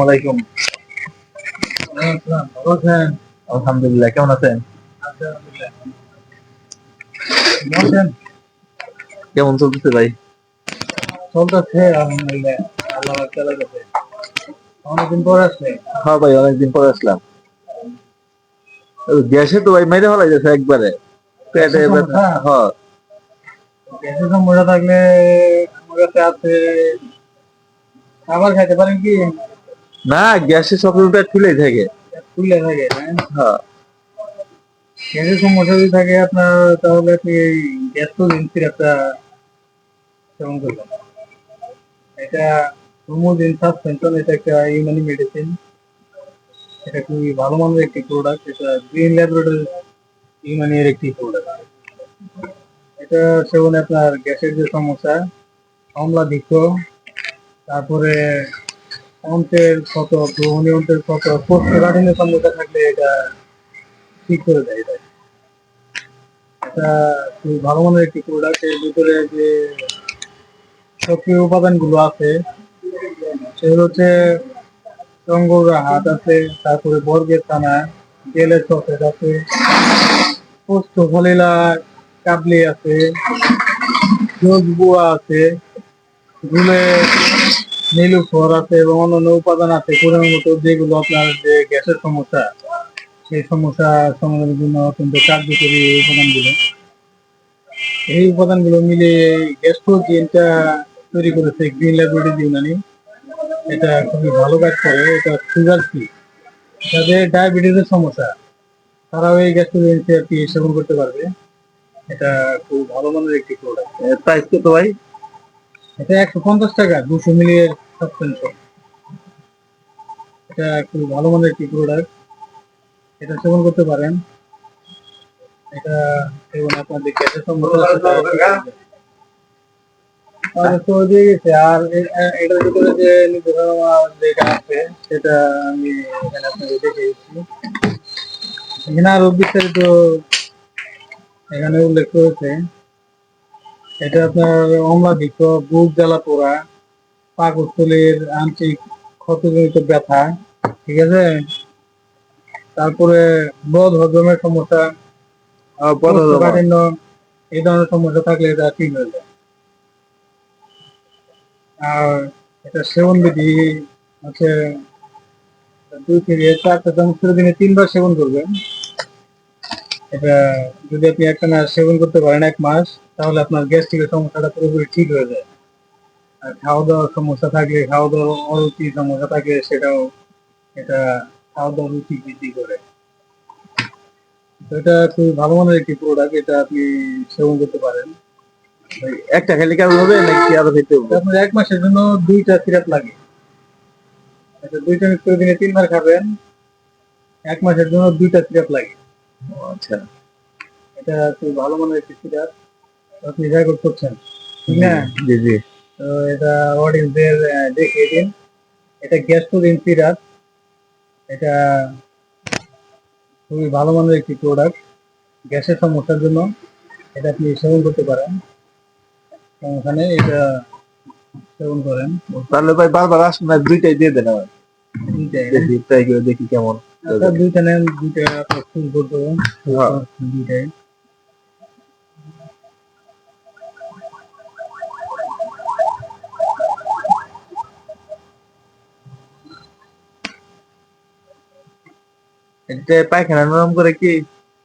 ওয়ালাইকুম। ভালো আছেন? আলহামদুলিল্লাহ, কেমন আছেন? আলহামদুলিল্লাহ। বলছেন কেমন চলতেছে ভাই? চলতেছে আলহামদুলিল্লাহ। আল্লাহ চলে গেছে। অনেকদিন পর আসলে হ্যাঁ ভাই, অনেকদিন পরে আসলাম। গ্যাসে তো ভাই মেরে ফেলাই যাচ্ছে একবারে, পেটে গ্যাসের ব্যথা। সমস্যা। হ্যাঁ। গ্যাসের সমস্যা থাকলে আমার কাছে আছে, খাবার খাইতে পারেন কি? না, গ্যাসে সবসময় পেট ফুলেই থাকে। ফুলে থাকে না? হ্যাঁ। গ্যাসের সমস্যা যদি থাকে আপনার, তাহলে আপনি এই গ্যাস্ট্রোলিন সিরাপটা সেবন করবেন। এটা রুমোজিন সাসপেনশন, এটা একটা ইউনানি মেডিসিন। এটা খুবই ভালো মানের একটি প্রোডাক্ট। এটা গ্রিন ল্যাবরেটরি ইউনানির একটি প্রোডাক্ট। এটা সেবনে আপনার গ্যাসের যে সমস্যা, অম্লাধিক্য, তারপরে অন্ত্রের ক্ষত, গ্রহণী অন্ত্রের ক্ষত, কোষ্ঠকাঠিন্যের সমস্যা থাকলে এটা ঠিক করে দেয় এটা। এটা খুবই ভালো মানের একটি প্রোডাক্ট। এর ভিতরে যে সক্রিয় উপাদানগুলো আছে সেগুলো হচ্ছে টঙ্গরা হাত আছে, তারপরে বর্গের থানা, গেলের সফেদ আছে, পোস্ত হলিলা কাবলি আছে, জোজবুয়া আছে, গুলে নীলুফর আছে এবং অন্যান্য উপাদান আছে পরিমাণ মতো, যেগুলো আপনার যে গ্যাসের সমস্যা সেই সমস্যা সমাধানের জন্য অত্যন্ত কার্যকরী এই উপাদানগুলো। এই উপাদানগুলো মিলে গ্যাস্ট্রোজিনটা তৈরি করেছে গ্রিন ল্যাবরেটরি ইউনানি। এটা খুবই ভালো কাজ করে। এটা সুগার ফ্রি, যাদের ডায়াবেটিসের সমস্যা তারাও এই গ্যাস্ট্রোজিন থেরাপি সেবন করতে পারবে। এটা খুব ভালো মানের একটি প্রোডাক্ট। প্রাইস কত ভাই? এটা 150 টাকা 200 মিলি এর সাসপেনশন। এটা খুব ভালো মানের একটি প্রোডাক্ট। এটা সেবন করতে পারেন। এটা সেবন আপনার যে গ্যাসের সমস্যা আছে তা ঠিক হয়ে যাবে। আর তো দিয়ে গেছে। আর এটার ভিতরে যে নির্দেশনা যেটা আছে সেটা আমি এখানে আপনাকে দেখে দিচ্ছি। এখানে আরো বিস্তারিত এখানে উল্লেখ করেছে। এটা আপনার অম্লাধিক্য, বুক জ্বালা পোড়া, পাকস্থলীর আংশিক ক্ষতজনিত ব্যথা, ঠিক আছে, তারপরে বদ হজমের সমস্যা, কোষ্ঠকাঠিন্য, এই ধরনের সমস্যা থাকলে এটা ঠিক হয়ে যায়। আর এটা সেবন বিধি হচ্ছে 2 থেকে 4 চামচ করে দিনে 3 বার সেবন করবেন। এটা যদি আপনি একটানা সেবন করতে পারেন 1 মাস, তাহলে আপনার গ্যাস্ট্রিকের সমস্যাটা পুরোপুরি ঠিক হয়ে যায়। আর খাওয়া দাওয়ার সমস্যা থাকলে, খাওয়া দাওয়ার অরুচি সমস্যা থাকলে সেটাও এটা খাওয়া দাওয়ার রুচি বৃদ্ধি করে। তো এটা খুবই ভালো মানের একটি প্রোডাক্ট। এটা আপনি সেবন করতে পারেন। একটা খেলে কেমন হবে নাকি আরো খেতে হবে? আপনার 1 মাসের জন্য 2টা সিরাপ লাগে। এটা 2 চামচ করে দিনে 3 বার খাবেন। 1 মাসের জন্য 2টা সিরাপ লাগে। আচ্ছা। এটা খুব ভালো মানের একটি সিরাপ। আপনি রেকর্ড করছেন, ঠিক না? জি জি। তো এটা অডিয়েন্সদের দেখিয়ে দিন। এটা গ্যাস্ট্রোলিন সিরাপ। এটা খুবই ভালো মানের একটি প্রোডাক্ট। গ্যাসের সমস্যার জন্য এটা আপনি সেবন করতে পারেন। সমস্যা নেই, এটা সেবন করেন। তাহলে ভাই বারবার আসুন না, দুইটাই দিয়ে দেন আমার। দুইটাই দেখি, ট্রাই করে দেখি কেমন। আচ্ছা, দুইটা নেন, দুইটা আপনার ফুল করতে হবে। হ্যাঁ। দুইটাই এটা পায়খানা নরম করে কি?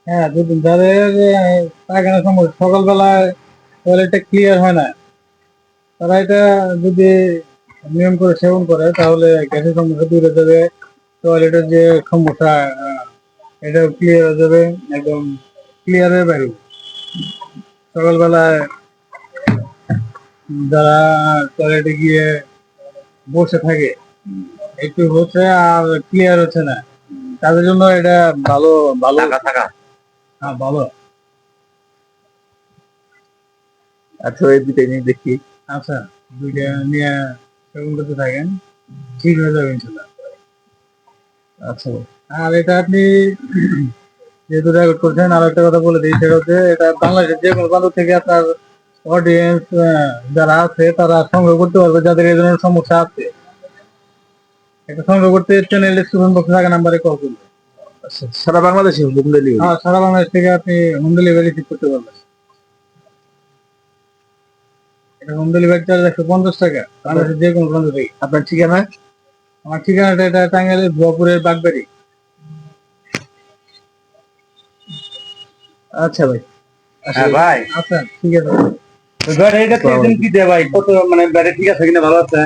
হ্যাঁ, দুদিন ধরে যে পায়খানার সময় সকালবেলায় টয়লেটটা ক্লিয়ার হয় না, তারা এটা যদি নিয়ম করে সেবন করে তাহলে গ্যাসের সমস্যা দূর হয়ে যাবে। টয়লেটের যে সমস্যা এটাও ক্লিয়ার হয়ে যাবে, একদম ক্লিয়ার হয়ে বেরিয়ে। সকালবেলায় যারা টয়লেটে গিয়ে বসে থাকে, একটু হচ্ছে আর ক্লিয়ার হচ্ছে না, তাদের জন্য এটা ভালো ভালো টাকা টাকা। হ্যাঁ, ভালো। আচ্ছা, এই দুইটাই নিয়ে দেখি। আচ্ছা, দুইটা নিয়ে সেবন করতে থাকেন, ঠিক হয়ে যাবে ইনশাল্লাহ। আচ্ছা। আর এটা আপনি যেহেতু রেকর্ড করছেন, আর একটা কথা বলে দিই, সেটা হচ্ছে এটা বাংলাদেশের যে কোনো প্রান্ত থেকে আপনার অডিয়েন্স যারা আছে তারা সংগ্রহ করতে পারবে, যাদের এই ধরনের সমস্যা আছে। এটা সংগ্রহ করতে চ্যানেল ডিসক্রিপশন বক্সে থাকা নাম্বারে কল করবেন। আচ্ছা, সারা বাংলাদেশে হোম ডেলিভারি? হ্যাঁ, সারা বাংলাদেশ থেকে আপনি হোম ডেলিভারি রিসিভ করতে পারবেন। এটা হোম ডেলিভারি চার্জ 150 টাকা, বাংলাদেশের যে কোনো প্রান্ত থেকে। আপনার ঠিকানা? আমার ঠিকানাটা এটা টাঙ্গাইলের ভুয়াপুরের বাগবাড়ি। আচ্ছা ভাই। হ্যাঁ ভাই, আচ্ছা, ঠিক আছে। ব্যাটারিটা পেয়েছেন কি দে ভাই? কত মানে ব্যাটারি ঠিক আছে কিনা, ভালো আছে?